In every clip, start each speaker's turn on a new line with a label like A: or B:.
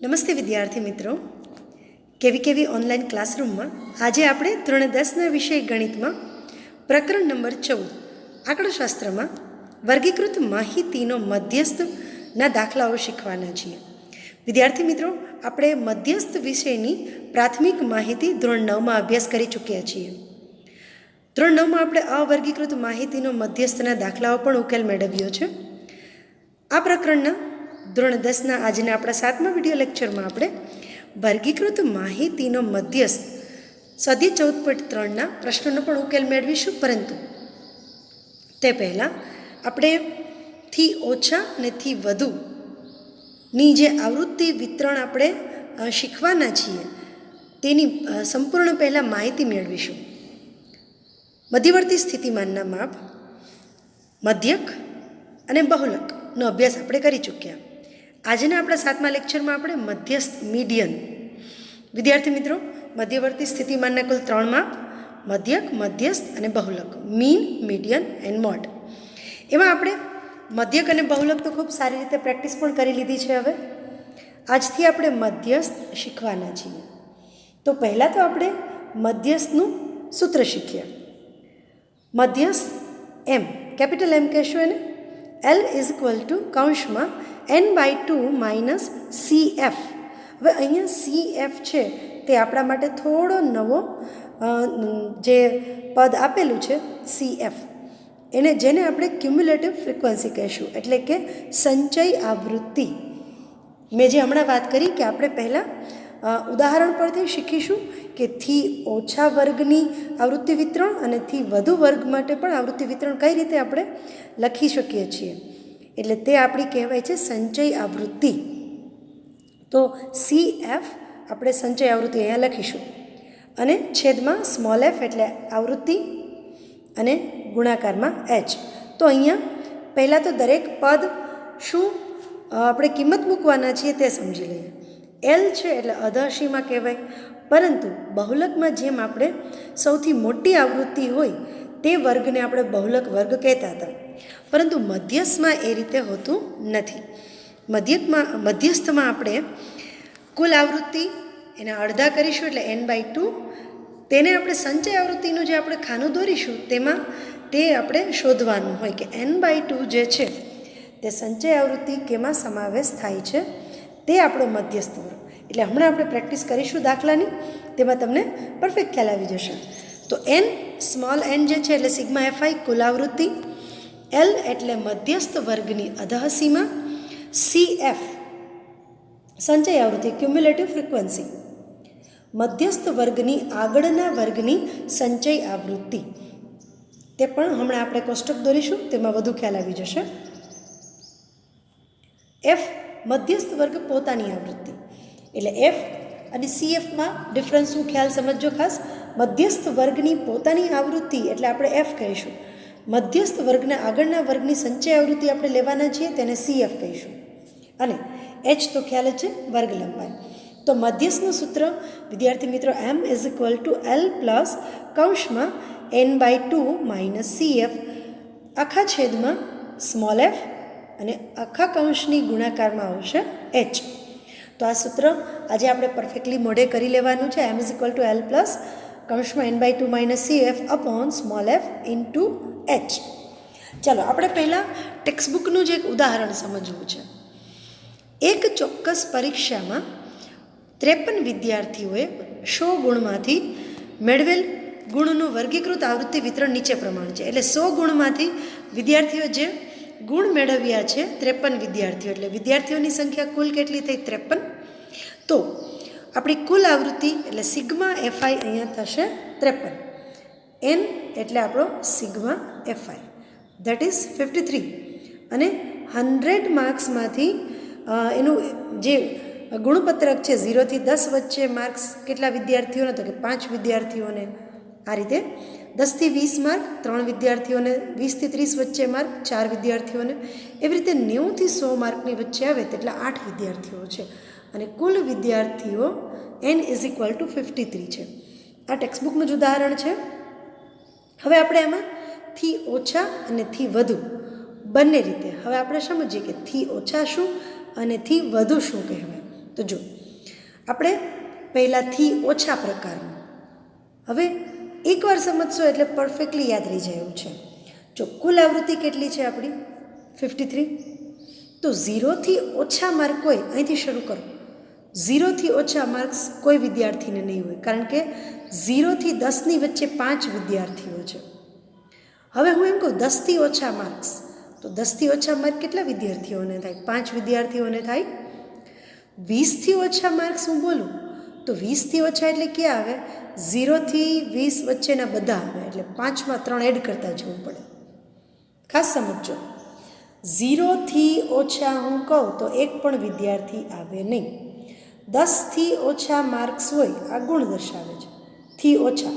A: નમસ્તે વિદ્યાર્થી મિત્રો, કેવી ઓનલાઈન ક્લાસરૂમમાં આજે આપણે ધોરણ 10ના વિષય ગણિતમાં પ્રકરણ નંબર 14 આંકડાશાસ્ત્રમાં વર્ગીકૃત માહિતીનો મધ્યસ્થના દાખલાઓ શીખવાના છીએ. વિદ્યાર્થી મિત્રો, આપણે મધ્યસ્થ વિષયની પ્રાથમિક માહિતી ધોરણ 9માં અભ્યાસ કરી ચૂક્યા છીએ. ધોરણ 9માં આપણે અવર્ગીકૃત માહિતીનો મધ્યસ્થના દાખલાઓ પણ ઉકેલ મેળવ્યો છે. આ પ્રકરણના ધોરણ 10ના આજના આપણા 7મા વિડીયો લેક્ચરમાં આપણે વર્ગીકૃત માહિતીનો મધ્યસ્થ સ્વાધ્યાય 14.3ના પ્રશ્નોનો પણ ઉકેલ મેળવીશું. પરંતુ તે પહેલાં આપણે થી ઓછા અને થી વધુની જે આવૃત્તિ વિતરણ આપણે શીખવાના છીએ તેની સંપૂર્ણ પહેલાં માહિતી મેળવીશું. મધ્યવર્તી સ્થિતિમાનના માપ, મધ્યક અને બહુલકનો અભ્યાસ આપણે કરી ચૂક્યા. આજના આપણા 7મા લેક્ચરમાં આપણે મધ્યસ્થ મીડિયન. વિદ્યાર્થી મિત્રો, મધ્યવર્તી સ્થિતિમાનના કુલ 3 માપ, મધ્યક, મધ્યસ્થ અને બહુલક, મીન, મીડિયન એન્ડ મોડ. એમાં આપણે મધ્યક અને બહુલક તો ખૂબ સારી રીતે પ્રેક્ટિસ પણ કરી લીધી છે. હવે આજથી આપણે મધ્યસ્થ શીખવાના છીએ. તો પહેલાં તો આપણે મધ્યસ્થનું સૂત્ર શીખીએ. મધ્યસ્થ એમ, કેપિટલ એમ કહેશું એને. L ઇઝ ઇક્વલ ટુ કૌંસમાં n/2 માઇનસ CF. હવે અહીંયા CF છે તે આપણા માટે થોડો નવો જે પદ આપેલું છે CF, જેને આપણે ક્યુમ્યુલેટિવ ફ્રિકવન્સી કહીશું, એટલે કે સંચય આવૃત્તિ. મેં જે હમણાં વાત કરી કે આપણે પહેલાં ઉદાહરણ પરથી શીખીશું કે થી ઓછા વર્ગની આવૃત્તિ વિતરણ અને થી વધુ વર્ગ માટે પણ આવૃત્તિ વિતરણ કઈ રીતે આપણે લખી શકીએ છીએ. એટલે તે આપણી કહેવાય છે સંચય આવૃત્તિ. તો CF આપણે સંચય આવૃત્તિ અહીંયા લખીશું અને છેદમાં સ્મોલ f એટલે આવૃત્તિ અને ગુણાકારમાં h. તો અહીંયા પહેલાં તો દરેક પદ શું આપણે કિંમત મૂકવાના છીએ તે સમજી લઈએ. L છે એટલે અધઃસીમા કહેવાય, પરંતુ બહુલકમાં જેમ આપણે સૌથી મોટી આવૃત્તિ હોય તે વર્ગને આપણે બહુલક વર્ગ કહેતા હતા, પરંતુ મધ્યસ્થમાં એ રીતે હોતું નથી. મધ્યસ્થમાં આપણે કુલ આવૃત્તિ એના અડધા કરીશું એટલે n/2. તેને આપણે સંચય આવૃત્તિનું જે આપણે ખાનું દોરીશું તેમાં તે આપણે શોધવાનું હોય કે n/2 જે છે તે સંચય આવૃત્તિ કેમાં સમાવેશ થાય છે, તે આપણો મધ્યસ્થ વર્ગ. એટલે હમણાં આપણે પ્રેક્ટિસ કરીશું દાખલાની, તેમાં તમને પરફેક્ટ ખ્યાલ આવી જશે. તો n, સ્મોલ n જે છે એટલે સિગ્મા fi કુલ આવૃત્તિ, L એટલે મધ્યસ્થ વર્ગની અધઃસીમા, CF સંચય આવૃત્તિ ક્યુમ્યુલેટિવ ફ્રિકવન્સી, મધ્યસ્થ વર્ગની આગળના વર્ગની સંચય આવૃત્તિ. તે પણ હમણાં આપણે કોષ્ટક દોરીશું, તેમાં વધુ ખ્યાલ આવી જશે. F મધ્યસ્થ વર્ગ પોતાની આવૃત્તિ. એટલે F અને CFમાં ડિફરન્સનું ખ્યાલ સમજજો ખાસ. મધ્યસ્થ વર્ગની પોતાની આવૃત્તિ એટલે આપણે F કહીશું. મધ્યસ્થ વર્ગના આગળના વર્ગની સંચય આવૃત્તિ આપણે લેવાના છીએ, તેને CF કહીશું. અને H તો ખ્યાલ જ છે, વર્ગ લંબાઈ. તો મધ્યસ્થનું સૂત્ર વિદ્યાર્થી મિત્રો M is equal to L plus કૌંસમાં n/2 માઇનસ CF આખા છેદમાં સ્મોલ f અને આખા કૌંસની ગુણાકારમાં આવશે h. તો આ સૂત્ર આજે આપણે પરફેક્ટલી મોઢે કરી લેવાનું છે. M is equal to L plus કૌંસમાં n/2 minus CF upon small f into h. ચાલો આપણે પહેલાં ટેક્સ્ટબુકનું જે એક ઉદાહરણ સમજવું છે. એક ચોક્કસ પરીક્ષામાં 53 વિદ્યાર્થીઓએ 100 ગુણમાંથી મેળવેલ ગુણનું વર્ગીકૃત આવૃત્તિ વિતરણ નીચે પ્રમાણે છે. એટલે 100 ગુણમાંથી વિદ્યાર્થીઓ જે ગુણ મેળવ્યા છે 53 વિદ્યાર્થીઓ, એટલે વિદ્યાર્થીઓની સંખ્યા કુલ કેટલી થઈ? 53. તો આપણી કુલ આવૃત્તિ એટલે સિગ્મા fi અહીંયા થશે 53. n એટલે આપણો સિગ્મા fi, ધેટ ઇઝ 53. અને 100 માર્ક્સમાંથી એનું જે ગુણપત્રક છે 0 થી 10 વચ્ચે માર્ક્સ કેટલા વિદ્યાર્થીઓને? તો કે 5 વિદ્યાર્થીઓને. આ રીતે 10 થી 20 માર્ક 3 વિદ્યાર્થીઓને, 20 થી 30 વચ્ચે માર્ક 4 વિદ્યાર્થીઓને, એવી રીતે 90 થી 100 માર્કની વચ્ચે આવે તેટલા 8 વિદ્યાર્થીઓ છે. અને કુલ વિદ્યાર્થીઓ n ઇઝ ઇક્વલ ટુ 53 છે. આ ટેક્સ્ટબુકનું જ ઉદાહરણ છે. હવે આપણે એમાં થી ઓછા અને થી વધુ બંને રીતે હવે આપણે સમજીએ કે થી ઓછા શું અને થી વધુ શું કહેવાય. તો જો આપણે પહેલાંથી ઓછા પ્રકારનું, હવે એકવાર સમજશો એટલે પરફેક્ટલી યાદ રહી જાય એવું છે. જો કુલ આવૃત્તિ કેટલી છે આપણી? 53. તો 0થી ઓછા માર્ક હોય, અહીંથી શરૂ કરો. 0થી ઓછા માર્ક્સ કોઈ વિદ્યાર્થીને નહીં હોય, કારણ કે 0થી 10ની વચ્ચે 5 વિદ્યાર્થીઓ છે. હવે હું એમ કહું 10થી ઓછા માર્ક્સ, તો 10થી ઓછા માર્ક કેટલા વિદ્યાર્થીઓને થાય? 5 વિદ્યાર્થીઓને થાય. 20થી ઓછા માર્ક્સ હું બોલું તો 20થી ઓછા એટલે ક્યાં આવે? 0થી 20 વચ્ચેના બધા આવે, એટલે 5માં 3 એડ કરતા જવું પડે. ખાસ સમજો, 0થી ઓછા હું કહું તો એક પણ વિદ્યાર્થી આવે નહીં. 10થી ઓછા માર્ક્સ હોય, આ ગુણ દર્શાવે છે. થી ઓછા,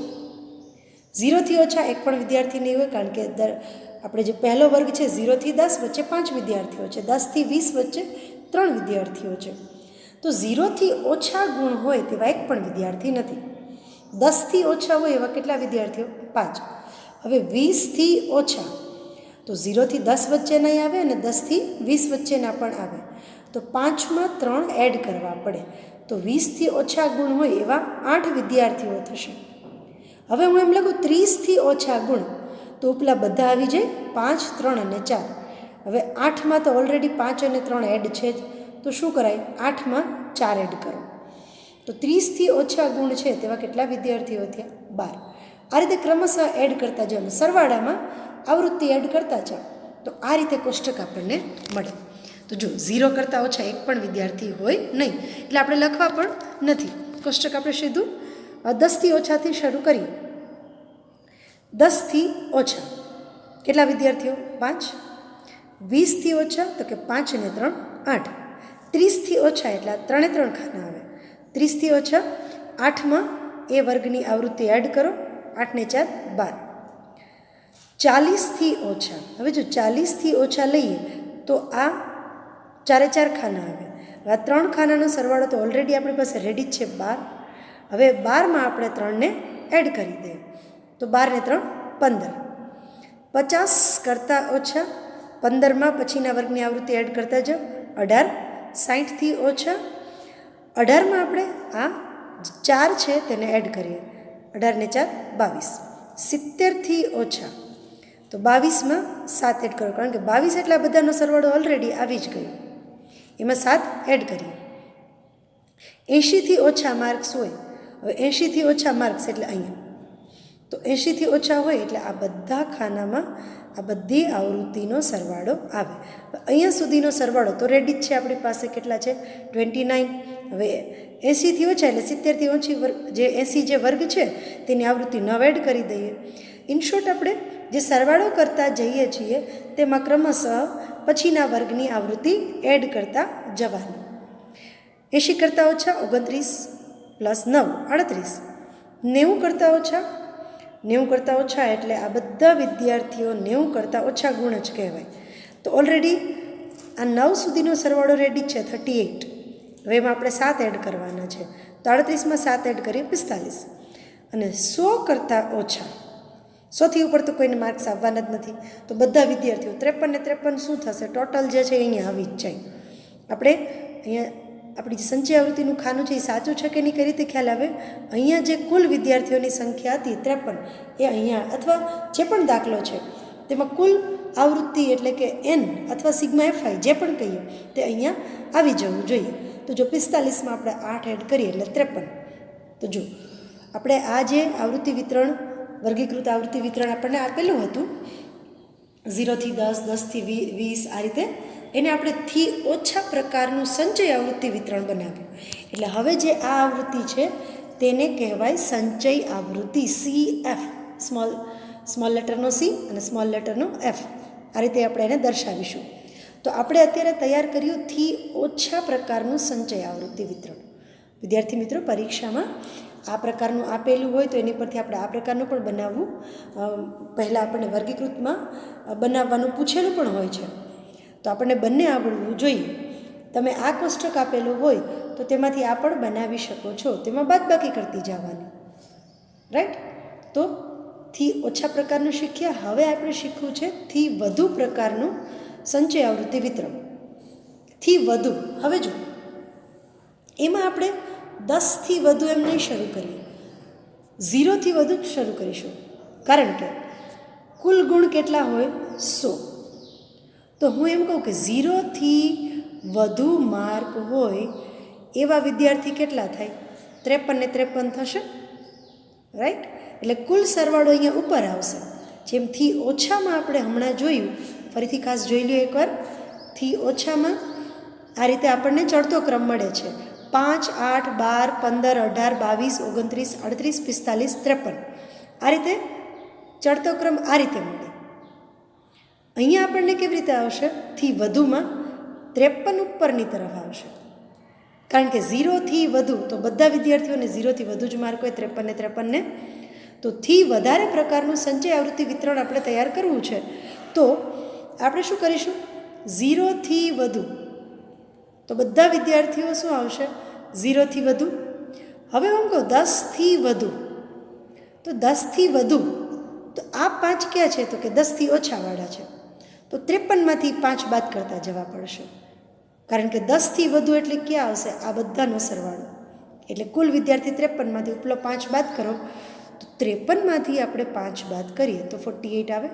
A: 0થી ઓછા એક પણ વિદ્યાર્થી નહીં હોય, કારણ કે આપણે જે પહેલો વર્ગ છે 0થી 10 વચ્ચે 5 વિદ્યાર્થીઓ છે, 10થી 20 વચ્ચે 3 વિદ્યાર્થીઓ છે. તો 0થી ઓછા ગુણ હોય તેવા એક પણ વિદ્યાર્થી નથી. 10થી ઓછા હોય એવા કેટલા વિદ્યાર્થીઓ? 5. હવે 20થી ઓછા, તો 0થી 10 વચ્ચે નહીં આવે અને 10થી 20 વચ્ચેના પણ આવે, તો 5માં 3 એડ કરવા પડે. તો 20થી ઓછા ગુણ હોય એવા 8 વિદ્યાર્થીઓ થશે. હવે હું એમ લખું 30થી ઓછા ગુણ, તો ઉપલા બધા આવી જાય, 5, 3 અને 4. હવે 8માં તો ઓલરેડી 5 અને 3 એડ છે જ, તો શું કરાય? 8માં 4 એડ કરો. તો 30થી ઓછા ગુણ છે તેવા કેટલા વિદ્યાર્થીઓ થયા? 12. આ રીતે ક્રમશઃ એડ કરતા જવાનું, સરવાળામાં આવૃત્તિ એડ કરતા જાઓ, તો આ રીતે કોષ્ટક આપણને મળે. તો જો 0 કરતાં ઓછા એક પણ વિદ્યાર્થી હોય નહીં, એટલે આપણે લખવા પણ નથી. કોષ્ટક આપણે સીધું 10થી ઓછાથી શરૂ કરીએ. 10થી ઓછા કેટલા વિદ્યાર્થીઓ? 5. 20થી ઓછા તો કે 5 અને 3 8. 30થી ઓછા એટલે 3 3 ખાના આવે. 30થી ઓછા 8માં એ વર્ગની આવૃત્તિ એડ કરો, 8 ને 4 12. 40થી ઓછા, હવે જો 40થી ઓછા લઈએ તો આ 4 4 ખાના આવે. હવે આ 3 ખાનાનો સરવાળો તો ઓલરેડી આપણી પાસે રેડી જ છે 12. હવે 12માં આપણે 3ને એડ કરી દઈએ, તો 12 ને 3 15. 50 કરતાં ઓછા 15માં પછીના વર્ગની આવૃત્તિ એડ કરતા જાઓ, 18. 60થી ઓછા 18માં આપણે આ 4 છે તેને એડ કરીએ, 18 ને 4 22. 70થી ઓછા તો 22માં 7 એડ કરો, કારણ કે 22 એટલા બધાનો સરવાળો ઓલરેડી આવી જ ગયો, એમાં 7 એડ કરીએ. 80થી ઓછા માર્ક્સ હોય, હવે 80થી ઓછા માર્ક્સ એટલે અહીંયા, તો 80થી ઓછા હોય એટલે આ બધા ખાનામાં આ બધી આવૃત્તિનો સરવાળો આવે. અહીંયા સુધીનો સરવાળો તો રેડી જ છે આપણી પાસે, કેટલા છે? 29. હવે 80થી ઓછા એટલે 70થી ઓછી વર્ગ, જે 80 જે વર્ગ છે તેની આવૃત્તિ 9 એડ કરી દઈએ. ઇન શોર્ટ આપણે જે સરવાળો કરતા જઈએ છીએ તેમાં ક્રમશઃ પછીના વર્ગની આવૃત્તિ એડ કરતા જવાની. 80 કરતાં ઓછા 29 પ્લસ 9 38. 90 કરતાં ઓછા 90 કરતાં ઓછા એટલે આ બધા વિદ્યાર્થીઓ 90 કરતાં ઓછા ગુણ જ કહેવાય. તો ઓલરેડી આ 9 સુધીનો સરવાળો રેડી છે 38. હવે એમાં આપણે 7 એડ કરવાના છે, તો 38માં 7 એડ કરીએ 45. અને 100 કરતાં ઓછા, 100થી ઉપર તો કોઈને માર્ક્સ આવવાના જ નથી, તો બધા વિદ્યાર્થીઓ 53 ને 53 શું થશે? ટોટલ જે છે અહીંયા આવી જ જાય. આપણે અહીંયા આપણી જે સંચય આવૃત્તિનું ખાનું છે એ સાચું છે કે નહીં કઈ રીતે ખ્યાલ આવે? અહીંયા જે કુલ વિદ્યાર્થીઓની સંખ્યા હતી 53 એ અહીંયા, અથવા જે પણ દાખલો છે તેમાં કુલ આવૃત્તિ એટલે કે n અથવા સિગ્મા fi જે પણ કહીએ તે અહીંયા આવી જવું જોઈએ. તો જો 45માં આપણે 8 એડ કરીએ એટલે 53. તો જો આપણે આ જે આવૃત્તિ વિતરણ, વર્ગીકૃત આવૃત્તિ વિતરણ આપણને આપેલું હતું 0થી 10, 10થી 20 આ રીતે, એને આપણે થી ઓછા પ્રકારનું સંચય આવૃત્તિ વિતરણ બનાવ્યું. એટલે હવે જે આ આવૃત્તિ છે તેને કહેવાય સંચય આવૃત્તિ, CF, સ્મોલ લેટરનો C અને સ્મોલ લેટરનો F. આ રીતે આપણે એને દર્શાવીશું. તો આપણે અત્યારે તૈયાર કર્યું થી ઓછા પ્રકારનું સંચય આવૃત્તિ વિતરણ. વિદ્યાર્થી મિત્રો, પરીક્ષામાં આ પ્રકારનું આપેલું હોય તો એની પરથી આપણે આ પ્રકારનું પણ બનાવવું, પહેલાં આપણને વર્ગીકૃતમાં બનાવવાનું પૂછેલું પણ હોય છે, તો આપણને બંને આવડવું જોઈએ. તમે આ કોષ્ટક આપેલું હોય તો તેમાંથી આ પણ બનાવી શકો છો, તેમાં બાદબાકી કરતી જવાની, રાઈટ. તો થી ઓછા પ્રકારનું શીખ્યા, હવે આપણે શીખવું છે થી વધુ પ્રકારનું સંચય આવૃત્તિ વિતરણ. થી વધુ, હવે જો એમાં આપણે 10થી વધુ એમ નહીં શરૂ કરીએ, 0થી વધુ જ શરૂ કરીશું. કારણ કે કુલ ગુણ કેટલા હોય? 100. તો હું એમ કહું કે 0થી વધુ માર્ક હોય એવા વિદ્યાર્થી કેટલા થાય? 53 ને 53 થશે, રાઈટ? એટલે કુલ સરવાળો અહીંયા ઉપર આવશે. જેમથી ઓછામાં આપણે હમણાં જોયું, ફરીથી ખાસ જોઈ લો એકવાર. થી ઓછામાં આ રીતે આપણને ચડતો ક્રમ મળે છે. 5, 8, 12, 15, 18, 22, 29, 38, 45, 53. આ રીતે ચડતો ક્રમ આ રીતે મળે. અહીંયા આપણને કેવી રીતે આવશે? થી વધુમાં 53 ઉપરની તરફ આવશે. કારણ કે 0થી વધુ, તો બધા વિદ્યાર્થીઓને 0થી વધુ જ માર્ક હોય, 53 ને 53 ને. તો થી વધારે પ્રકારનું સંચય આવૃત્તિ વિતરણ આપણે તૈયાર કરવું છે. તો આપણે શું કરીશું? 0થી વધુ, તો બધા વિદ્યાર્થીઓ શું આવશે? 0થી વધુ. હવે હું કહું 10થી વધુ, તો 10થી વધુ, તો આ 5 ક્યાં છે? તો કે 10થી ઓછાવાળા છે. તો 53માંથી 5 બાદ કરતા જવા પડશે. કારણ કે 10થી વધુ એટલે ક્યાં આવશે? આ બધાનો સરવાળો. એટલે કુલ વિદ્યાર્થી 53માંથી ઉપલો 5 બાદ કરો, તો 53માંથી આપણે 5 બાદ કરીએ તો 48 આવે.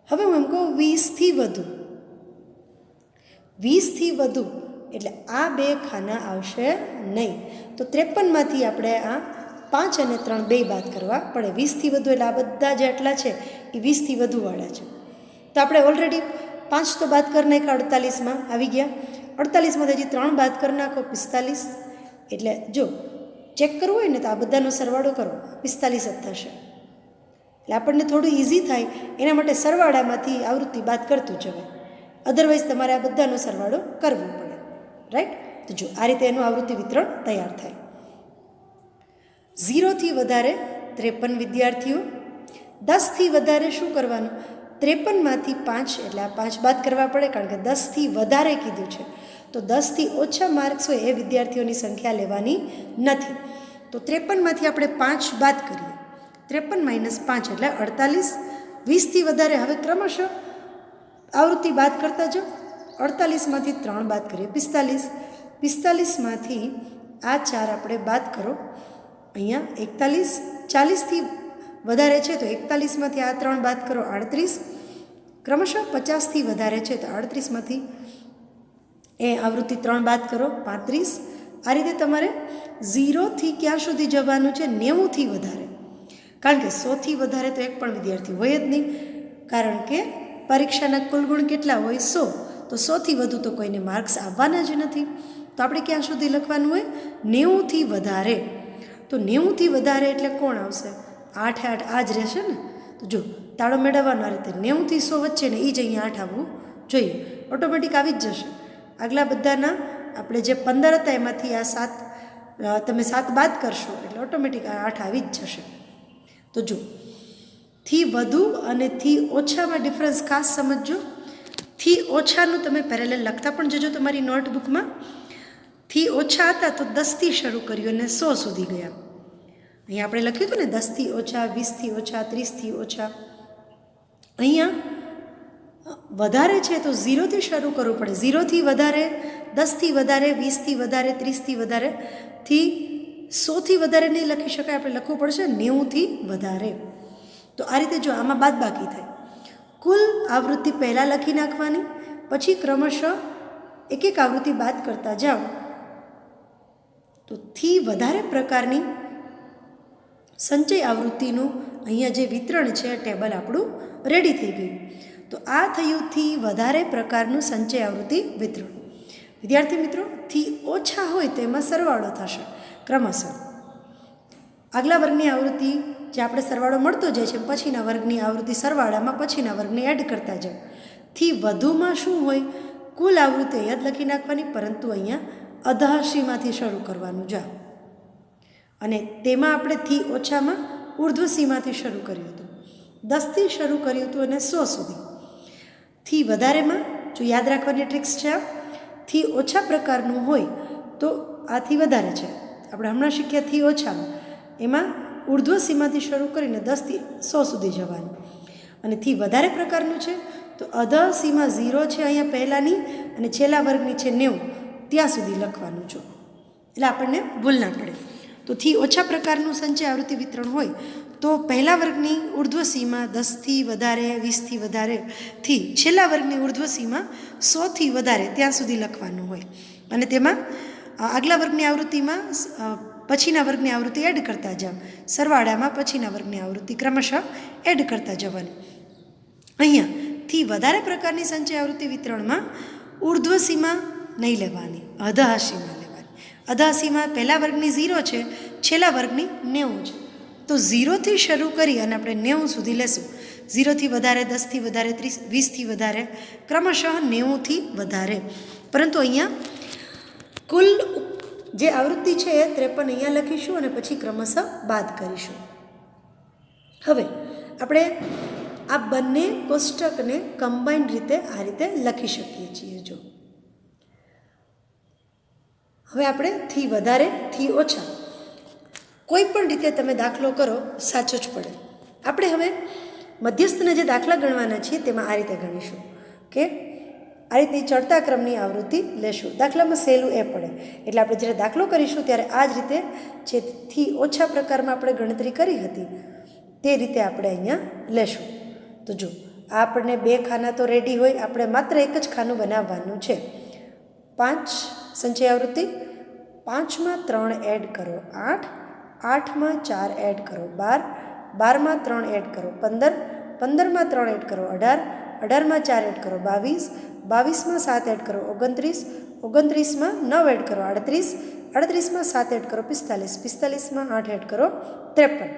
A: હવે હું એમ કહું 20થી વધુ, 20થી વધુ એટલે આ 2 ખાના આવશે નહીં. તો 53માંથી આપણે આ 5 અને 3 2 બાદ કરવા પડે. 20થી વધુ એટલે આ બધા જેટલા છે એ 20થી વધુવાળા છે. તો આપણે ઓલરેડી 5 તો બાદ કરી નાખ્યા, 48માં આવી ગયા. 48માંથી હજી 3 બાદ કરી નાખો, 45. એટલે જો ચેક કરવું હોય ને તો આ બધાનો સરવાળો કરો, 45 જ થશે. એટલે આપણને થોડું ઇઝી થાય એના માટે સરવાળામાંથી આવૃત્તિ બાદ કરતું જવાય. અધરવાઇઝ તમારે આ બધાનો સરવાળો કરવો પડે, રાઈટ? તો જો આ રીતે એનું આવૃત્તિ વિતરણ તૈયાર થાય. 0થી વધારે 53 વિદ્યાર્થીઓ. 10થી વધારે શું કરવાનું? 53માંથી 5 એટલે આ 5 બાદ કરવા પડે, કારણ કે 10થી વધારે કીધું છે. તો 10થી ઓછા માર્ક્સ હોય એ વિદ્યાર્થીઓની સંખ્યા લેવાની નથી. તો 53માંથી આપણે 5 બાદ કરીએ. 53 - 5 એટલે 48. 20થી વધારે, હવે ક્રમશઃ આવૃત્તિ બાદ કરતા જાઓ. 48માંથી 3 બાદ કરીએ, 45. 45માંથી આ 4 આપણે બાદ કરો, અહીંયા 41. 40થી વધારે છે તો 41માંથી આ 3 બાદ કરો, 38. ક્રમશઃ 50થી વધારે છે તો 38માંથી એ આવૃત્તિ 3 બાદ કરો, 35. આ રીતે તમારે 0થી ક્યાં સુધી જવાનું છે? 90થી વધારે. કારણ કે 100થી વધારે તો એક પણ વિદ્યાર્થી હોય જ નહીં, કારણ કે પરીક્ષાના કુલ ગુણ કેટલા હોય? 100. તો 100થી વધુ તો કોઈને માર્ક્સ આવવાના જ નથી. તો આપણે ક્યાં સુધી લખવાનું હોય? 90થી વધારે. તો 90થી વધારે એટલે કોણ આવશે? 8 8 આ જ રહેશે ને. તો જો તાળો મેળવવાનો આ રીતે 90થી 100 વચ્ચે ને એ જ અહીંયા 8 આવવું જોઈએ. ઓટોમેટિક આવી જ જશે. આગલા બધાના આપણે જે 15 હતા એમાંથી આ 7 તમે 7 બાદ કરશો એટલે ઓટોમેટિક આ 8 આવી જ જશે. તો જો થી વધુ અને થી ઓછામાં ડિફરન્સ ખાસ સમજજો. થી ઓછાનું તમે પેરેલલ લખતા પણ જજો તમારી નોટબુકમાં. થી ઓછા હતા તો 10થી શરૂ કર્યું અને 100 સુધી ગયા. અહીંયા આપણે લખ્યું હતું ને 10થી ઓછા, 20થી ઓછા, 30થી ઓછા. અહીંયા વધારે છે તો 0થી શરૂ કરવું પડે. 0થી વધારે, 10થી વધારે, 20થી વધારે, 30થી વધારે, થી 100થી વધારે નહીં લખી શકાય, આપણે લખવું પડશે 90થી વધારે. તો આ રીતે જો આમાં બાદબાકી થાય. કુલ આવૃત્તિ પહેલાં લખી નાખવાની, પછી ક્રમશઃ એક એક આવૃત્તિ બાદ કરતા જાઓ. તો થી વધારે પ્રકારની સંચય આવૃત્તિનું અહીંયા જે વિતરણ છે ટેબલ આપણું રેડી થઈ ગયું. તો આ થયું થી વધારે પ્રકારનું સંચય આવૃત્તિ વિતરણ. વિદ્યાર્થી મિત્રો, થી ઓછા હોય તો એમાં સરવાળો થશે ક્રમશઃ. આગલા વર્ગની આવૃત્તિ જે આપણે સરવાળો મળતો જાય છે પછીના વર્ગની આવૃત્તિ સરવાળામાં પછીના વર્ગને એડ કરતા જાઓ. થી વધુમાં શું હોય? કુલ આવૃત્તિ યાદ લખી નાખવાની, પરંતુ અહીંયા અધઃસીમાંથી શરૂ કરવાનું જાઓ. અને તેમાં આપણે થી ઓછામાં ઉર્ધ્વસીમાંથી શરૂ કર્યું હતું, 10થી શરૂ કર્યું હતું અને 100 સુધી. થી વધારેમાં જો યાદ રાખવાની ટ્રિક્સ છે, થી ઓછા પ્રકારનું હોય તો આથી વધારે છે. આપણે હમણાં શીખ્યા થી ઓછામાં, એમાં ઉર્ધ્વસીમાંથી શરૂ કરીને 10થી 100 સુધી જવાનું. અને થી વધારે પ્રકારનું છે તો અધઃસીમા 0 છે અહીંયા પહેલાંની, અને છેલ્લા વર્ગની છે 90, ત્યાં સુધી લખવાનું છો. એટલે આપણને ભૂલ ના પડે. તો થી ઓછા પ્રકારનું સંચય આવૃત્તિ વિતરણ હોય તો પહેલા વર્ગની ઉર્ધ્વ સીમા 10થી વધારે, 20થી વધારેથી છેલ્લા વર્ગની ઉર્ધ્વ સીમા 100થી વધારે ત્યાં સુધી લખવાનું હોય. અને તેમાં આગલા વર્ગની આવૃત્તિમાં પછીના વર્ગની આવૃત્તિ એડ કરતા જાઓ, સરવાળામાં પછીના વર્ગની આવૃત્તિ ક્રમશઃ એડ કરતા જવાની. અહીંયાથી વધારે પ્રકારની સંચય આવૃત્તિ વિતરણમાં ઉર્ધ્વ સીમા નહીં લેવાની, અધઃ સીમા લેવાની. અધઃ સીમા પહેલા વર્ગની 0 છે, છેલ્લા વર્ગની 90 છે. તો 0થી શરૂ કરી અને આપણે 90 સુધી લેશું. 0થી વધારે, 10થી વધારે, 30, 20થી વધારે, ક્રમશઃ 90થી વધારે. પરંતુ અહીંયા કુલ જે આવૃત્તિ છે એ 53 અહીંયા લખીશું અને પછી ક્રમશઃ બાદ કરીશું. હવે આપણે આ બંને કોષ્ટકને કમ્બાઇન્ડ રીતે આ રીતે લખી શકીએ છીએ. જો હવે આપણે થી વધારે, થી ઓછા કોઈ પણ રીતે તમે દાખલો કરો સાચો જ પડે. આપણે હવે મધ્યસ્થના જે દાખલા ગણવાના છીએ તેમાં આ રીતે ગણીશું કે આ રીતની ચડતા ક્રમની આવૃત્તિ લેશું. દાખલામાં સહેલું એ પડે એટલે આપણે જ્યારે દાખલો કરીશું ત્યારે આ જ રીતે જે થી ઓછા પ્રકારમાં આપણે ગણતરી કરી હતી તે રીતે આપણે અહીંયા લેશું. તો જો આ આપણને 2 ખાના તો રેડી હોય, આપણે માત્ર એક જ ખાનું બનાવવાનું છે. 5 સંચય આવૃત્તિ, 5માં 3 એડ કરો 8, 8માં 4 એડ કરો 12, 12માં 3 એડ કરો 15, 15માં 3 એડ કરો 18, 18માં 4 એડ કરો 22, 22માં 7 એડ કરો 29, 29માં 9 એડ કરો 38, 38માં 7 એડ કરો 45, 45માં 8 એડ કરો 53.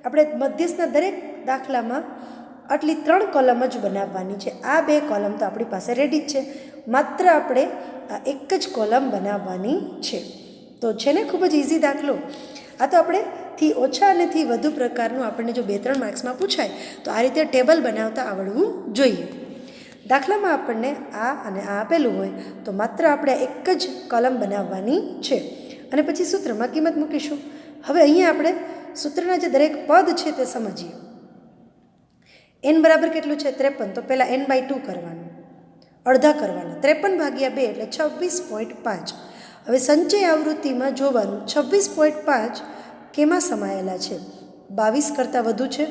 A: આપણે મધ્યસ્થના દરેક દાખલામાં આટલી 3 કોલમ જ બનાવવાની છે. આ 2 કોલમ તો આપણી પાસે રેડી જ છે, માત્ર આપણે આ એક જ કોલમ બનાવવાની છે. તો છે ને ખૂબ જ ઇઝી દાખલો. આ તો આપણે થી ઓછા અને થી વધુ પ્રકારનું આપણને જો 2-3 માર્ક્સમાં પૂછાય તો આ રીતે ટેબલ બનાવતા આવડવું જોઈએ. દાખલામાં આપણને આ અને આ આપેલું હોય તો માત્ર આપણે એક જ કોલમ બનાવવાની છે અને પછી સૂત્રમાં કિંમત મૂકીશું. હવે અહીંયા આપણે સૂત્રના જે દરેક પદ છે તે સમજીએ. n બરાબર કેટલું છે 53, તો પહેલાં n/2 કરવાનું, અડધા કરવાના. 53/2 એટલે 26.5. હવે સંચય આવૃત્તિમાં જોવાનું 26.5 કેમાં સમાયેલા છે? 22 કરતાં વધુ છે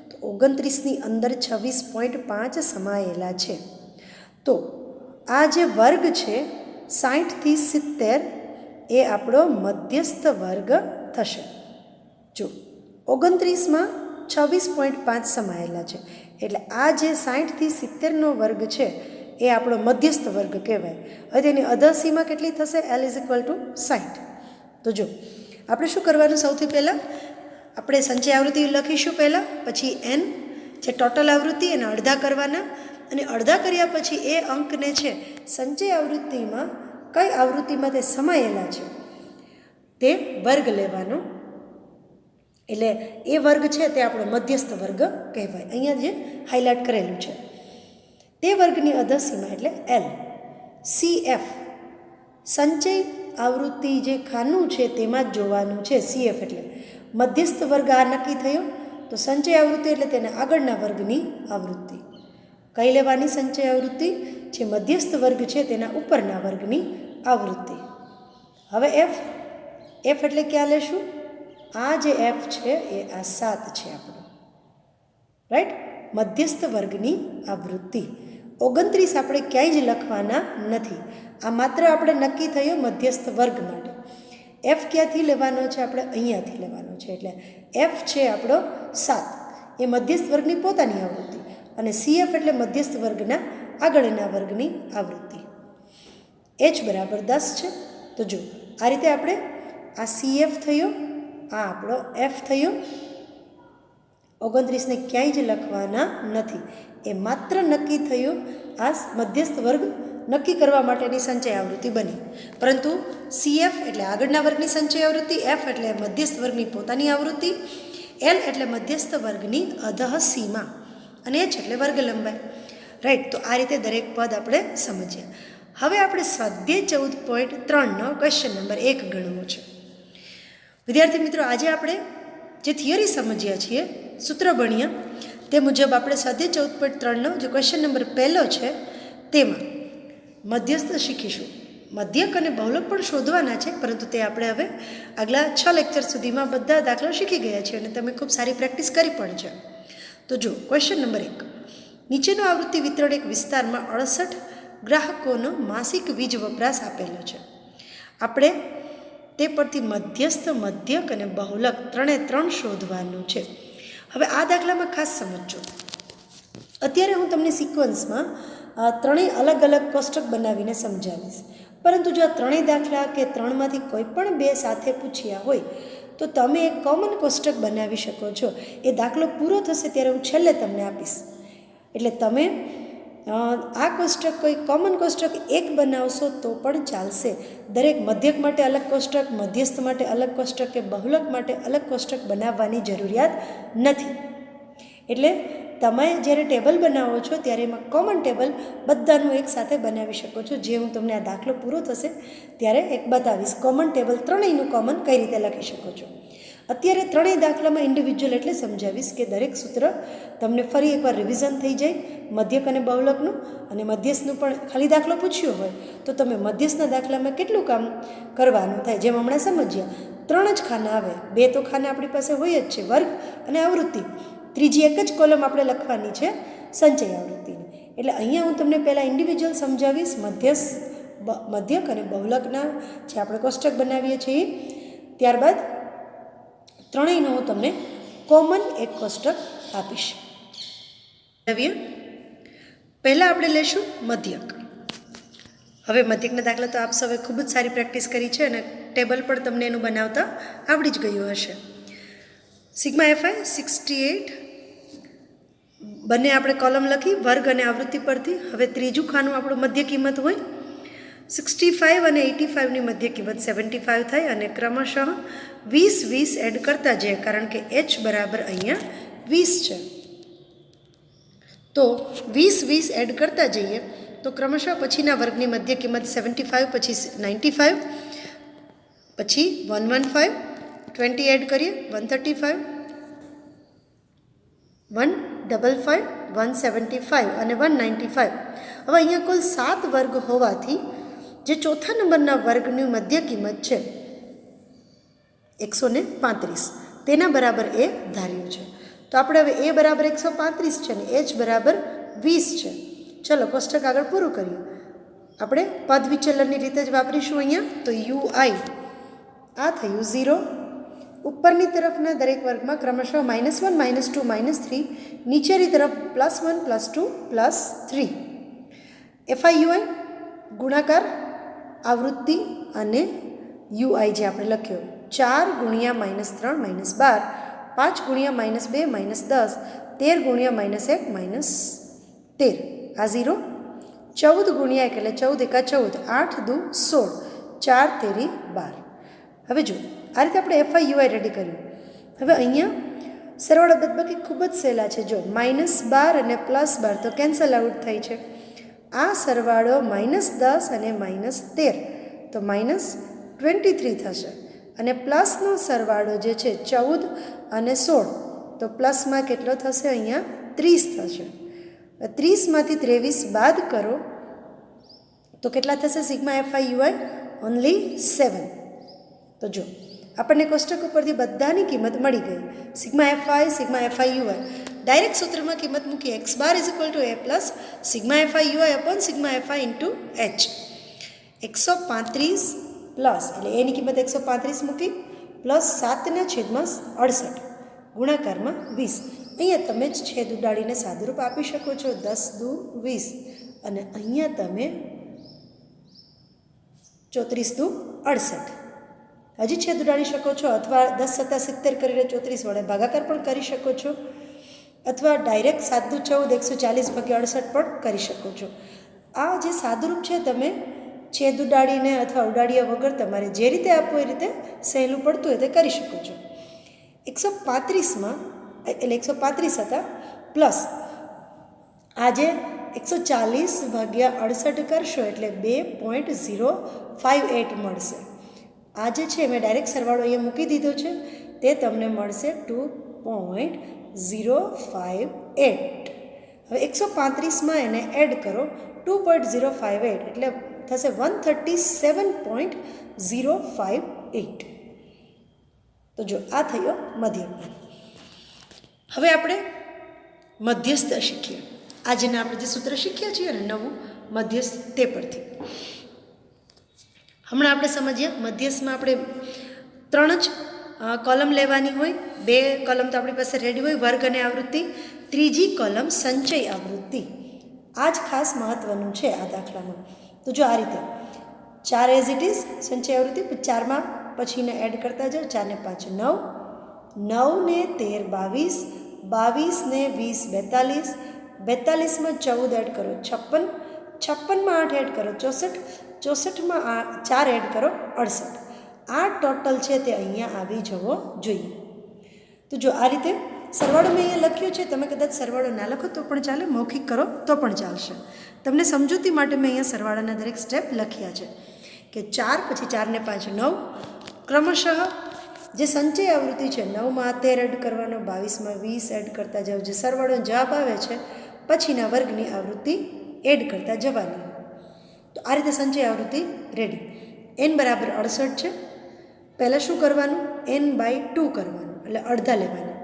A: તો 29ની અંદર 26.5 સમાયેલા છે. તો આ જે વર્ગ છે 60થી 70 એ આપણો મધ્યસ્થ વર્ગ થશે. જો 29માં 26.5 સમાયેલા છે એટલે આ જે 60થી 70નો વર્ગ છે એ આપણો મધ્યસ્થ વર્ગ કહેવાય. હવે તેની અધઃ સીમા કેટલી થશે? L = 60. તો જો આપણે શું કરવાનું, સૌથી પહેલાં આપણે સંચય આવૃત્તિ લખીશું પહેલાં, પછી n જે ટોટલ આવૃત્તિ એને અડધા કરવાના અને અડધા કર્યા પછી એ અંકને છે સંચય આવૃત્તિમાં કઈ આવૃત્તિમાં તે સમાયેલા છે તે વર્ગ લેવાનો. એટલે એ વર્ગ છે તે આપણો મધ્યસ્થ વર્ગ કહેવાય. અહીંયા જે હાઇલાઇટ કરેલું છે તે વર્ગની અધઃ સીમા એટલે L. CF સંચય આવૃત્તિ જે ખાનું છે તેમાં જ જોવાનું છે. CF એટલે મધ્યસ્થ વર્ગ આ નક્કી થયો તો સંચય આવૃત્તિ એટલે તેના આગળના વર્ગની આવૃત્તિ કઈ લેવાની? સંચય આવૃત્તિ જે મધ્યસ્થ વર્ગ છે તેના ઉપરના વર્ગની આવૃત્તિ. હવે F એટલે ક્યાં લેશું? આ જે F છે એ આ 7 છે આપણો, રાઈટ, મધ્યસ્થ વર્ગની આવૃત્તિ. 29 આપણે ક્યાંય જ લખવાના નથી. આ માત્ર આપણે નક્કી થયો મધ્યસ્થ વર્ગ માટે. F ક્યાંથી લેવાનો છે? આપણે અહીંયાથી લેવાનો છે. એટલે F છે આપણો 7, એ મધ્યસ્થ વર્ગની પોતાની આવૃત્તિ અને CF એટલે મધ્યસ્થ વર્ગના આગળના વર્ગની આવૃત્તિ. H બરાબર 10 છે. તો જો આ રીતે આપણે આ CF થયો, આ આપણો F થયો. 29ને ક્યાંય જ લખવાના નથી. એ માત્ર નક્કી થયું આ મધ્યસ્થ વર્ગ નક્કી કરવા માટેની સંચય આવૃત્તિ બની. પરંતુ CF એટલે આગળના વર્ગની સંચય આવૃત્તિ, F એટલે મધ્યસ્થ વર્ગની પોતાની આવૃત્તિ, L એટલે મધ્યસ્થ વર્ગની અધઃ સીમા અને H એટલે વર્ગ લંબાઈ. રાઈટ. તો આ રીતે દરેક પદ આપણે સમજ્યા. હવે આપણે સ્વાધ્યાય 14.3નો ક્વેશ્ચન નંબર 1 ગણવો છે. વિદ્યાર્થી મિત્રો, આજે આપણે જે થિયરી સમજ્યા છીએ, સૂત્ર ભણ્યા, તે મુજબ આપણે સ્વાધ્યાય 14.3નો જે ક્વેશ્ચન નંબર 1 છે તેમાં મધ્યસ્થ શીખીશું. મધ્યક અને બહુલક પણ શોધવાના છે, પરંતુ તે આપણે હવે આગલા 6 લેક્ચર સુધીમાં બધા દાખલા શીખી ગયા છીએ અને તમે ખૂબ સારી પ્રેક્ટિસ કરી પણ છે. તો જો ક્વેશ્ચન નંબર 1, નીચેનો આવૃત્તિ વિતરણ એક વિસ્તારમાં 68 ગ્રાહકોનો માસિક વીજ વપરાશ આપેલો છે. આપણે તે પરથી મધ્યસ્થ, મધ્યક અને બહુલક 3 શોધવાનું છે. હવે આ દાખલામાં ખાસ સમજજો. અત્યારે હું તમને સિક્વન્સમાં 3 અલગ અલગ કોષ્ટક બનાવીને સમજાવીશ, પરંતુ જો આ 3 દાખલા કે 3માંથી કોઈ પણ 2 સાથે પૂછ્યા હોય તો તમે એક કોમન કોષ્ટક બનાવી શકો છો. એ દાખલો પૂરો થશે ત્યારે હું છેલ્લે તમને આપીશ. એટલે તમે આ કોષ્ટક કોઈ કોમન કોષ્ટક એક બનાવશો તો પણ ચાલશે. દરેક મધ્યક માટે અલગ કોષ્ટક, મધ્યસ્થ માટે અલગ કોષ્ટક કે બહુલક માટે અલગ કોષ્ટક બનાવવાની જરૂરિયાત નથી. એટલે તમે જ્યારે ટેબલ બનાવો છો ત્યારે એમાં કોમન ટેબલ બધાનું એક સાથે બનાવી શકો છો. જે હું તમને આ દાખલો પૂરો થશે ત્યારે એક બતાવીશ. કોમન ટેબલ 3નું કોમન કઈ રીતે લખી શકો છો. અત્યારે 3 દાખલામાં ઇન્ડિવિજ્યુઅલ એટલે સમજાવીશ કે દરેક સૂત્ર તમને ફરી એકવાર રિવિઝન થઈ જાય મધ્યક અને બહુલકનું, અને મધ્યસ્થનું પણ ખાલી દાખલો પૂછ્યો હોય તો તમે મધ્યસ્થના દાખલામાં કેટલું કામ કરવાનું થાય. જેમ હમણાં સમજ્યા 3 જ ખાના આવે, 2 તો ખાના આપણી પાસે હોય જ છે, વર્ગ અને આવૃત્તિ. ત્રીજી એક જ કોલમ આપણે લખવાની છે સંચય આવૃત્તિની. એટલે અહીંયા હું તમને પહેલાં ઇન્ડિવિજ્યુઅલ સમજાવીશ મધ્યક અને બહુલકના જે આપણે કોષ્ટક બનાવીએ છીએ. ત્યારબાદ 3નું હું તમને કોમન એક કોષ્ટક આપીશ. પહેલાં આપણે લઈશું મધ્યક. હવે મધ્યકના દાખલા તો આપ સૌએ ખૂબ જ સારી પ્રેક્ટિસ કરી છે અને ટેબલ પણ તમને એનું બનાવતા આવડી જ ગયું હશે. સિગ્મા એફઆઈ 68 બંને આપણે કોલમ લખી વર્ગ અને આવૃત્તિ પરથી. હવે ત્રીજું ખાનું આપણું મધ્ય કિંમત હોય. 65 અને 85ની મધ્ય કિંમત 75 થાય અને ક્રમશઃ 20 એડ કરતા જઈએ, કારણ કે h બરાબર અહીંયા 20 છે. તો 20 એડ કરતા જઈએ તો ક્રમશઃ પછીના વર્ગની મધ્ય કિંમત 75, પછી 95, પછી 115, 20 એડ કરીએ 135, 155, 175 અને 195. હવે અહીંયા કુલ 7 વર્ગ હોવાથી જે ચોથા નંબરના વર્ગની મધ્ય કિંમત છે 135, તેના બરાબર એ ધાર્યું છે. તો આપણે હવે એ બરાબર 135 છે ને h બરાબર 20 છે. ચલો કોષ્ટક આગળ પૂરું કરીએ. આપણે પદ વિચલનની રીતે જ વાપરીશું અહીંયા. તો ui આ થયું 0. ઉપરની તરફના દરેક વર્ગમાં ક્રમશઃ -1, -2, -3, નીચેની તરફ +1, +2, +3. FIUI ગુણાકાર આવૃત્તિ અને UI જે આપણે લખ્યો 4 ગુણ્યા -3 -12, 5 ગુણ્યા -2 -10, 13 ગુણ્યા -1 -13. આ 0. 14 ગુણ્યા 1 એટલે 14 એકા 14, 8 દુ 16, 4 તેરી 12. હવે જો આ રીતે આપણે FIUI રેડી કર્યું. હવે અહીંયા સરવાળો બાદબાકી ખૂબ જ સહેલા છે. જો -12 અને +12 તો કેન્સલ આઉટ થાય છે. આ સરવાળો -10 અને -13 તો -23 થશે. અને પ્લસનો સરવાળો જે છે 14 અને 16 તો પ્લસમાં કેટલો થશે? અહીંયા 30 થશે. 30માંથી 23 બાદ કરો તો કેટલા થશે? Sigma FIUI only 7. તો જો આપણને કોષ્ટક ઉપરથી બધાની કિંમત મળી ગઈ. Sigma FI, sigma FIUI direct સૂત્રમાં કિંમત મૂકી x bar = a plus sigma FIUI upon sigma FI into h. 135 plus એટલે એની કિંમત 135 મૂકી પ્લસ 7/68 ગુણાકારમાં 20. અહીંયા તમે જ છેદ ઉડાડીને સાદુરૂપ આપી શકો છો 10 દુ 20 અને અહીંયા તમે 34 દુ 68 હજી છેદ ઉડાડી શકો છો, અથવા 10 + 70 કરીને 34 વડે ભાગાકાર પણ કરી શકો છો, અથવા ડાયરેક્ટ 7 દુ 14 140/68 પણ કરી શકો છો. આ જે સાદુરૂપ છે તમે છેદ ઉડાડીને અથવા ઉડાડ્યા વગર તમારે જે રીતે આપવું એ રીતે સહેલું પડતું હોય તે કરી શકો છો. 135માં એટલે 135 હતા પ્લસ આજે 140/68 કરશો એટલે 2.058 મળશે. આ જે છે મેં ડાયરેક્ટ સરવાળો અહીંયા મૂકી દીધો છે, તે તમને મળશે 2.058. હવે 135માં એને એડ કરો 2.058 એટલે થશે 137.058. તો જો આ થયો મધ્યક. હવે આપણે મધ્યસ્થ શીખીએ. આજના આપણે જે સૂત્ર શીખ્યા છીએ ને નવું મધ્યસ્થ તે પરથી હમણાં આપણે સમજીએ. મધ્યસ્થમાં આપણે 3 જ કોલમ લેવાની હોય. 2 કોલમ તો આપણી પાસે રેડી હોય, વર્ગ અને આવૃત્તિ. ત્રીજી કોલમ સંચય આવૃત્તિ. આ જ ખાસ મહત્ત્વનું છે આ દાખલામાં. તો જો આ રીતે 4 એઝ ઇટ ઇઝ સંચય આવૃત્તિ, 4માં પછીને એડ કરતા જાઓ. 4 ને 5 9, 9 ને 13 22, 22 ને 20 42, 42માં 14 એડ કરો 56, 56માં 8 એડ કરો 64, 64માં 4 એડ કરો 68. આ ટોટલ છે તે અહીંયા આવી જવો જોઈએ. તો જો આ રીતે સરવાળો મેં અહીંયા લખ્યો છે. તમે કદાચ સરવાળો ના લખો તો પણ ચાલે, મૌખિક કરો તો પણ ચાલશે. તમને સમજૂતી માટે મેં અહીંયા સરવાળાના દરેક સ્ટેપ લખ્યા છે કે 4 પછી 4 ને 5 9, ક્રમશઃ જે સંચય આવૃત્તિ છે 9માં 13 એડ કરવાનો, 22માં 20 એડ કરતા જાઓ. જે સરવાળો જવાબ આવે છે પછીના વર્ગની આવૃત્તિ એડ કરતા જવાની. તો આ રીતે સંચય આવૃત્તિ રેડી. n બરાબર 68 છે. પહેલાં શું કરવાનું? n/2 કરવાનું, એટલે અડધા લેવાના.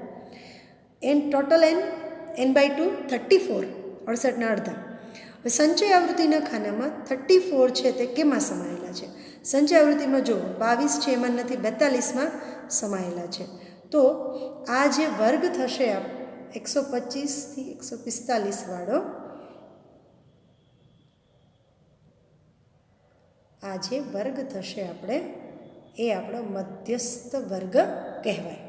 A: n ટોટલ n/2 34, 68ના અડધા. હવે સંચય આવૃત્તિના ખાનામાં 34 છે તે કેમાં સમાયેલા છે? સંચય આવૃત્તિમાં જો 22 છે એમાં નથી, 42માં સમાયેલા છે. તો આ જે વર્ગ થશે 125 થી 145 વાળો, આ જે વર્ગ થશે આપણે એ આપણો મધ્યસ્થ વર્ગ કહેવાય.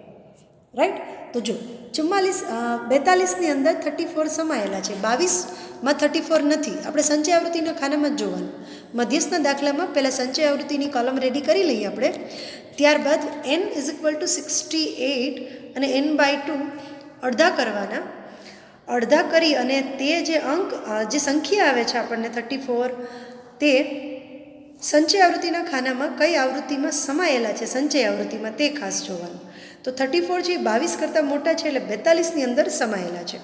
A: રાઈટ. તો જો 42ની અંદર 34 સમાયેલા છે, 22માં 34 નથી. આપણે સંચય આવૃત્તિના ખાનામાં જ જોવાનું. મધ્યસ્થના દાખલામાં પહેલાં સંચય આવૃત્તિની કોલમ રેડી કરી લઈએ આપણે. ત્યારબાદ n = 68 અને n/2 અડધા કરવાના. અડધા કરી અને તે જે અંક જે સંખ્યા આવે છે આપણને 34, તે સંચય આવૃત્તિના ખાનામાં કઈ આવૃત્તિમાં સમાયેલા છે સંચય આવૃત્તિમાં તે ખાસ જોવાનું. તો 34 છે 22 કરતાં મોટા છે, એટલે 42ની અંદર સમાયેલા છે.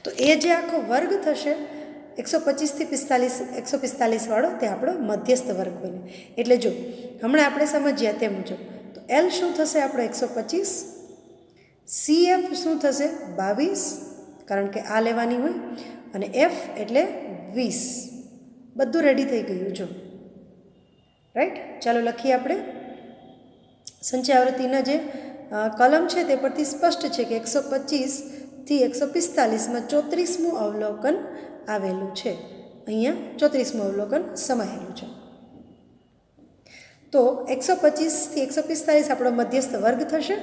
A: તો એ જે આખો વર્ગ થશે 125 થી 145 વાળો, તે આપણો મધ્યસ્થ વર્ગ બને. એટલે જો હમણાં આપણે સમજ્યા તે મુજબ, તો L શું થશે આપણો 125, CF શું થશે 22, કારણ કે આ લેવાની હોય, અને F એટલે 20. બધું રેડી થઈ ગયું જો. રાઈટ. ચાલો લખીએ આપણે. સંચય આવૃત્તિના જે કોલમ છે તે પરથી સ્પષ્ટ છે કે 125 થી 145માં 34મું અવલોકન આવેલું છે. અહીંયા 34મું અવલોકન સમાયેલું છે. તો 125 થી 145 આપણો મધ્યસ્થ વર્ગ થશે.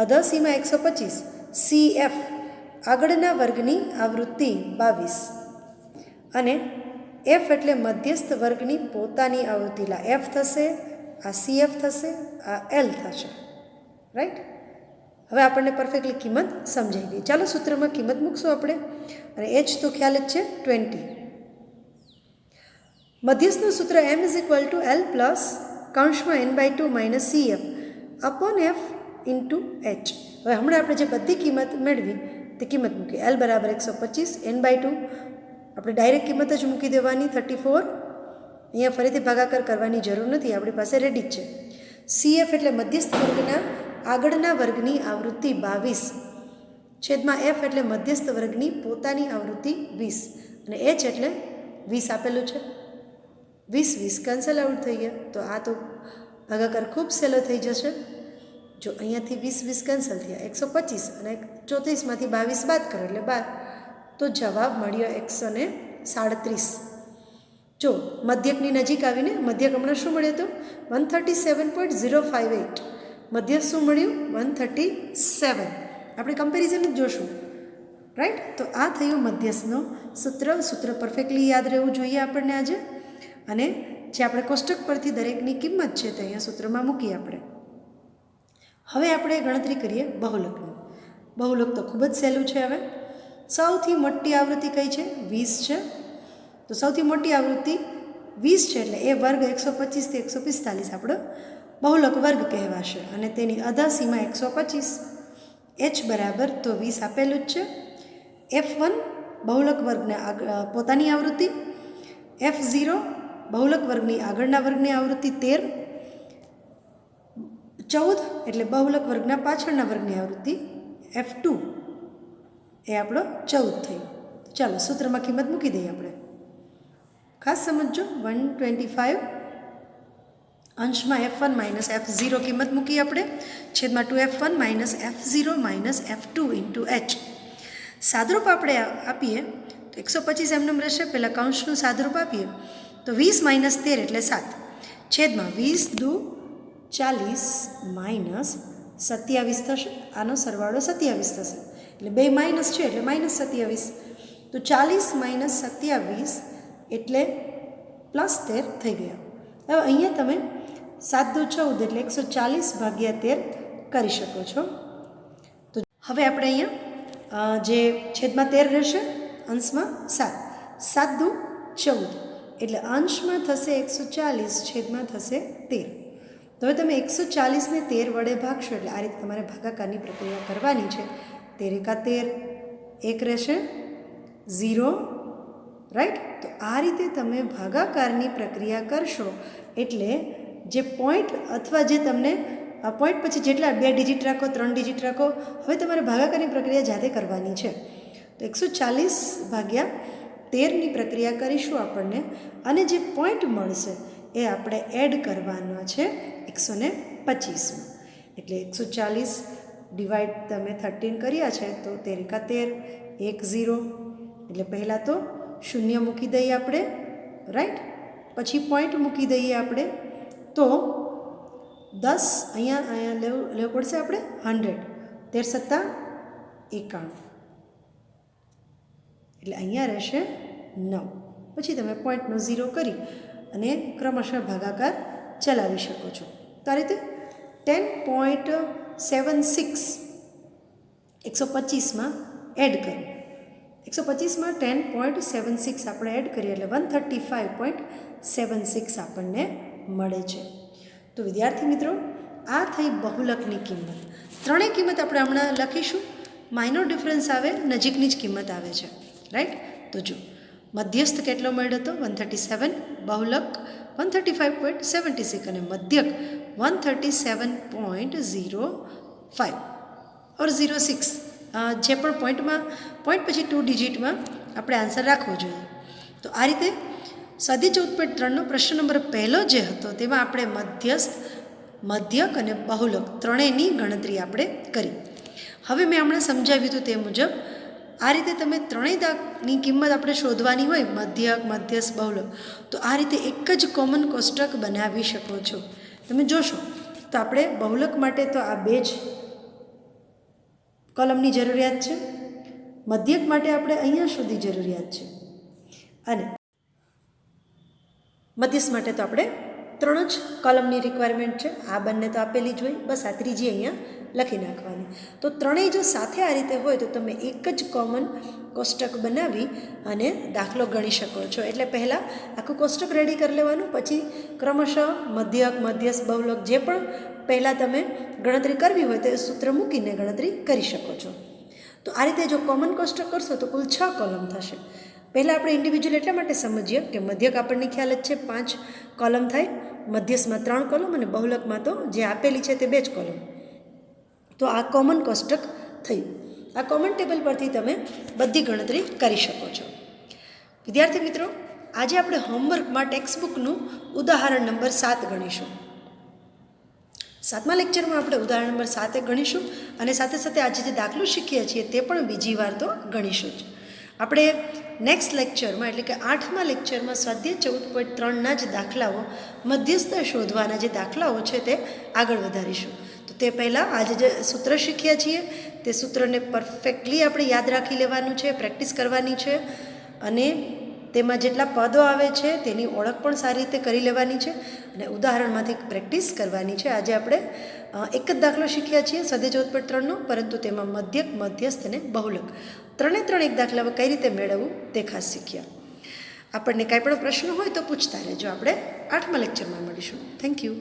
A: અધસીમાં 125, CF આગળના વર્ગની આવૃત્તિ 22, અને F એટલે મધ્યસ્થ વર્ગની પોતાની આવૃત્તિ. F થશે, આ CF થશે, આ L થશે. રાઈટ. હવે આપણને પરફેક્ટલી કિંમત સમજાઈ ગઈ. ચાલો સૂત્રમાં કિંમત મૂકશું આપણે, અને H તો ખ્યાલ જ છે 20. મધ્યસ્થનું સૂત્ર M = L પ્લસ કૌંસમાં n/2 - CF upon F × H. હવે હમણાં આપણે જે બધી કિંમત મેળવી તે કિંમત મૂકી. L બરાબર 125, n/2 આપણે ડાયરેક્ટ કિંમત જ મૂકી દેવાની 34. અહીંયા ફરીથી ભાગાકાર કરવાની જરૂર નથી, આપણી પાસે રેડી જ છે. CF એટલે મધ્યસ્થ વર્ગના આગળના વર્ગની આવૃત્તિ 22, છેદમાં F એટલે મધ્યસ્થ વર્ગની પોતાની આવૃત્તિ 20, અને H એટલે 20 આપેલું છે. 20 કેન્સલ આઉટ થઈ ગયા, તો આ તો ભાગાકાર ખૂબ સહેલો થઈ જશે. જો અહીંયાથી 20 કેન્સલ થયા, 125 અને 34માંથી 22 બાદ કરો એટલે 12. તો જવાબ મળ્યો 137. જો મધ્યકની નજીક આવીને મધ્યક હમણાં શું મળ્યો હતો 137.058. મધ્યક શું મળ્યું 137. આપણે કમ્પેરિઝન જ જોશું. રાઈટ. તો આ થયું મધ્યસ્થનો સૂત્ર પરફેક્ટલી યાદ રહેવું જોઈએ આપણને આજે. અને જે આપણે કોષ્ટક પરથી દરેકની કિંમત છે તે અહીંયા સૂત્રમાં મૂકીએ આપણે. હવે આપણે ગણતરી કરીએ બહુલકની. બહુલક તો ખૂબ જ સહેલું છે. હવે સૌથી મોટી આવૃત્તિ કઈ છે 20 છે. તો સૌથી મોટી આવૃત્તિ 20 છે, એટલે એ વર્ગ 125 થી 145 આપણો બહુલક વર્ગ કહેવાશે, અને તેની અધાસીમાં 125. H બરાબર તો 20 આપેલું જ છે. F1 બહુલક વર્ગના પોતાની આવૃત્તિ, F0 બહુલક વર્ગની આગળના વર્ગની આવૃત્તિ 13, 14 એટલે બહુલક વર્ગના પાછળના વર્ગની આવૃત્તિ F2 એ આપણો 14 થયો. ચાલો સૂત્રમાં કિંમત મૂકી દઈએ આપણે. ખાસ સમજો 125 અંશમાં F1 માઇનસ F0 કિંમત મૂકી આપણે છેદમાં 2F1 minus F0 minus F2 into H. સાદરૂપ આપણે આપીએ તો 125 એમનેમ રહેશે. પહેલાં કૌંસનું સાદરૂપ આપીએ તો 20 માઇનસ 13 એટલે 7 છેદમાં 20 દુ 40 માઇનસ 27 થશે. આનો સરવાળો 27 થશે એટલે બે માઇનસ છે એટલે માઇનસ 27. તો 40 માઇનસ 27 એટલે પ્લસ 13 થઈ ગયા. હવે અહીંયા તમે 7 દુ 14 એટલે 140 ભાગ્યા 13 કરી શકો છો. તો હવે આપણે અહીંયા જે છેદમાં 13 રહેશે અંશમાં 7, 7 દુ 14 એટલે અંશમાં થશે 140 છેદમાં થશે 13. તો હવે તમે 140 ને 13 વડે ભાગશો એટલે આ રીતે તમારે ભાગાકારની પ્રક્રિયા કરવાની છે. 13 એકા 13 1 રહેશે 0 રાઈટ. તો આ રીતે તમે ભાગાકારની પ્રક્રિયા કરશો એટલે જે પોઈન્ટ અથવા જે તમને પોઈન્ટ પછી જેટલા 2 ડિજિટ રાખો 3 ડિજિટ રાખો, હવે તમારે ભાગાકારની પ્રક્રિયા જાતે કરવાની છે. તો 140 ભાગ્યા 13ની પ્રક્રિયા કરીશું આપણને અને જે પોઈન્ટ મળશે એ આપણે એડ કરવાનો છે 125માં. એટલે 140 ડિવાઈડ તમે 13 કર્યા છે તો 13 એકા 13 1 0 એટલે પહેલાં તો શૂન્ય મૂકી દઈએ આપણે રાઈટ, પછી પોઈન્ટ મૂકી દઈએ આપણે. તો 10 અહીંયા લેવું પડશે આપણે 100, 13 સત્તા 91 એટલે અહીંયા રહેશે 9. પછી તમે પોઈન્ટનો 0 કરી અને ક્રમશઃ ભાગાકાર ચલાવી શકો છો. તો આ રીતે 10.76 125માં એડ કરો. 125માં 10.76 આપણે એડ કરીએ એટલે 135.76 આપણને મળે છે. તો વિદ્યાર્થી મિત્રો આ થઈ બહુલકની કિંમત. ત્રણેય કિંમત આપણે હમણાં લખીશું. માઇનોર ડિફરન્સ આવે, નજીકની જ કિંમત આવે છે રાઈટ. તો જો મધ્યસ્થ કેટલો મળ્યો હતો 137, બહુલક 135.76 અને મધ્યક 137.05 ઓર 06. જે પણ પોઈન્ટમાં પોઈન્ટ પછી 2 ડિજિટમાં આપણે આન્સર રાખવો જોઈએ. તો આ રીતે સ્વાધ્યાય 14.3નો પ્રશ્ન નંબર પહેલો જે હતો તેમાં આપણે મધ્યસ્થ, મધ્યક અને બહુલક ત્રણેયની ગણતરી આપણે કરી. હવે મેં હમણાં સમજાવ્યું હતું તે મુજબ આ રીતે તમે ત્રણેયની કિંમત આપણે શોધવાની હોય મધ્યક, મધ્યસ્થ, બહુલક, તો આ રીતે એક જ કોમન કોષ્ટક બનાવી શકો છો. તમે જોશો તો આપણે બહુલક માટે તો આ 2 જ કોલમની જરૂરિયાત છે, મધ્યક માટે આપણે અહીંયા સુધી જરૂરિયાત છે અને મધ્યસ્થ માટે તો આપણે 3 જ કોલમની રિક્વાયરમેન્ટ છે. આ બંને તો આપેલી જ હોય, બસ આ ત્રીજી અહીંયા લખી નાખવાની. તો ત્રણેય જો સાથે આ રીતે હોય તો તમે એક જ કોમન કોષ્ટક બનાવી અને દાખલો ગણી શકો છો. એટલે પહેલાં આખું કોષ્ટક રેડી કરી લેવાનું, પછી ક્રમશઃ મધ્યક, મધ્યસ્થ, બહુલક જે પણ પહેલાં તમે ગણતરી કરવી હોય તો એ સૂત્ર મૂકીને ગણતરી કરી શકો છો. તો આ રીતે જો કોમન કોષ્ટક કરશો તો કુલ 6 કોલમ થશે. પહેલાં આપણે ઇન્ડિવિજ્યુઅલ એટલા માટે સમજીએ કે મધ્યક આપણને ખ્યાલ જ છે 5 કોલમ થાય, મધ્યસ્થમાં 3 કોલમ અને બહુલકમાં તો જે આપેલી છે તે 2 જ કોલમ. તો આ કોમન કોષ્ટક થયું. આ કોમન ટેબલ પરથી તમે બધી ગણતરી કરી શકો છો. વિદ્યાર્થી મિત્રો, આજે આપણે હોમવર્કમાં ટેક્સ્ટબુકનું ઉદાહરણ નંબર 7 ગણીશું. 7મા લેક્ચરમાં આપણે ઉદાહરણ નંબર 7 ગણીશું અને સાથે સાથે આજે જે દાખલો શીખીએ છીએ તે પણ બીજી વાર તો ગણીશું જ. આપણે નેક્સ્ટ લેક્ચરમાં એટલે કે 8મા લેક્ચરમાં સ્વાધ્યાય 14.3ના જ દાખલાઓ, મધ્યસ્થ શોધવાના જે દાખલાઓ છે તે આગળ વધારીશું. તો તે પહેલાં આજે જે સૂત્ર શીખ્યા છીએ તે સૂત્રને પરફેક્ટલી આપણે યાદ રાખી લેવાનું છે, પ્રેક્ટિસ કરવાની છે અને તેમાં જેટલા પદો આવે છે તેની ઓળખ પણ સારી રીતે કરી લેવાની છે અને ઉદાહરણમાંથી પ્રેક્ટિસ કરવાની છે. આજે આપણે એક જ દાખલો શીખ્યા છીએ સ્વાધ્યાય 14.3નો, પરંતુ તેમાં મધ્યક, મધ્યસ્થ અને બહુલક ત્રણે એક દાખલા કઈ રીતે મેળવવું તે ખાસ શીખ્યા. આપણને કાંઈ પણ પ્રશ્ન હોય તો પૂછતા રહેજો. આપણે 8મા લેક્ચરમાં મળીશું. Thank you.